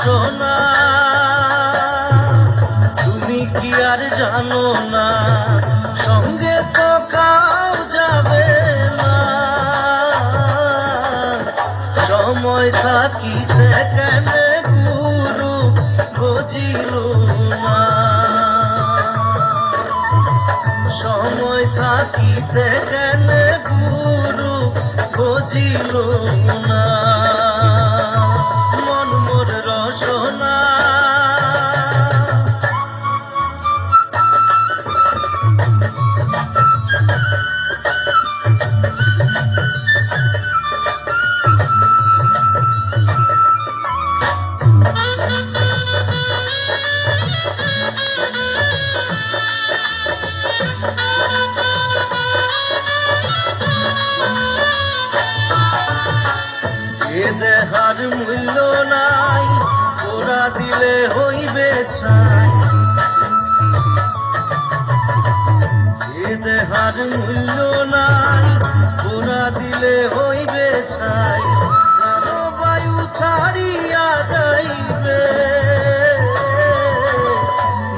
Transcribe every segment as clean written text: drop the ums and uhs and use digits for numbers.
রসনা তুমি কি আর জানো না সঙ্গে তো কাউ যাবে না সময় থাকিতে কেন গুরু বুঝিল না সময় থাকিতে কেন গুরু বুঝিল না মন মোর রসনা এ দেহার মূল্য নাই তোরা দিলে হইবে ছাই এ দেহার মূল্য নাই তোরা দিলে হইবে ছাই প্রাণবায়ু ছাড়িয়া যাইবে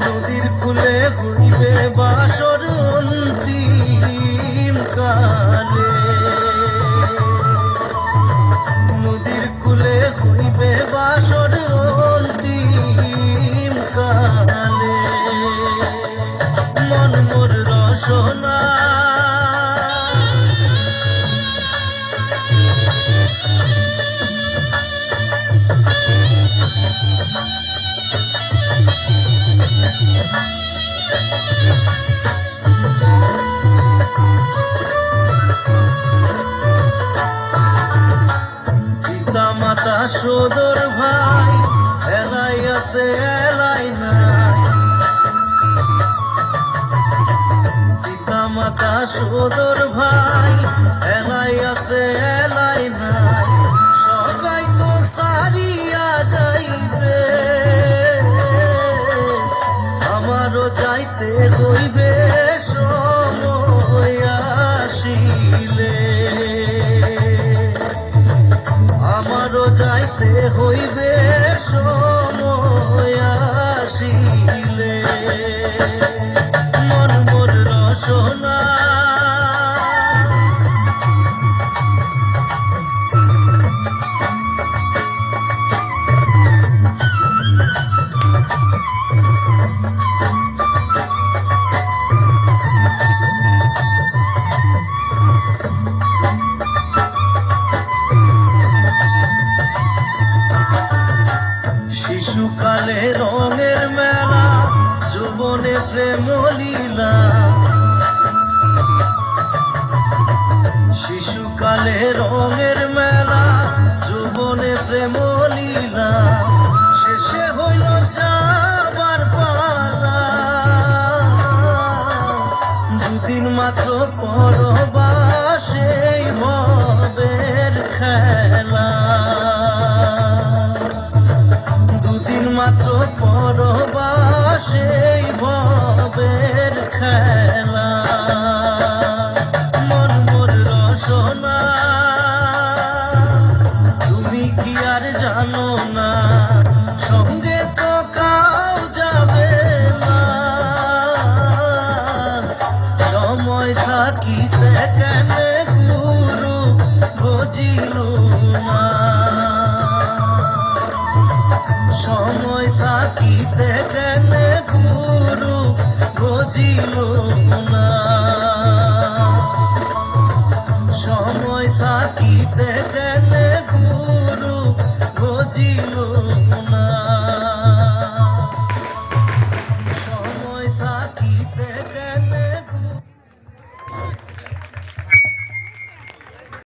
নদীর কূলে হইবে বাসর অন্তিম কালে নদীর কূলে হইবে বাসর অন্তিম কালে মন মোর রসনা মাতা সদর ভাই এলাই আছে এলাই নাই পিতা মাতা সদর ভাই এলাই আছে এলাই নাই সবাই তো সারিয়া যাইবে আমারও যাইতে হইবে সময় আসিলে আমারও যাইতে হইবে সময় আসিলে মন মোর রসনা শিশুকালে রঙের মেলা যৌবনে প্রেম লীলা শিশুকালে রঙের মেলা যৌবনে প্রেম লীলা শেষে হইল যাবার পালা দুদিন মাত্র পরবাসে ভবের খেলা মাত্র পরবাসে ভবের খেলা মন মোর রসনা তুমি কি আর জানো না সঙ্গে তো কাউ যাবে না সময় থাকিতে কেন গুরু বুঝিল না সময় থাকিতে কেন গুরু বুঝিল না সময় থাকিতে কেন গুরু বুঝিল না।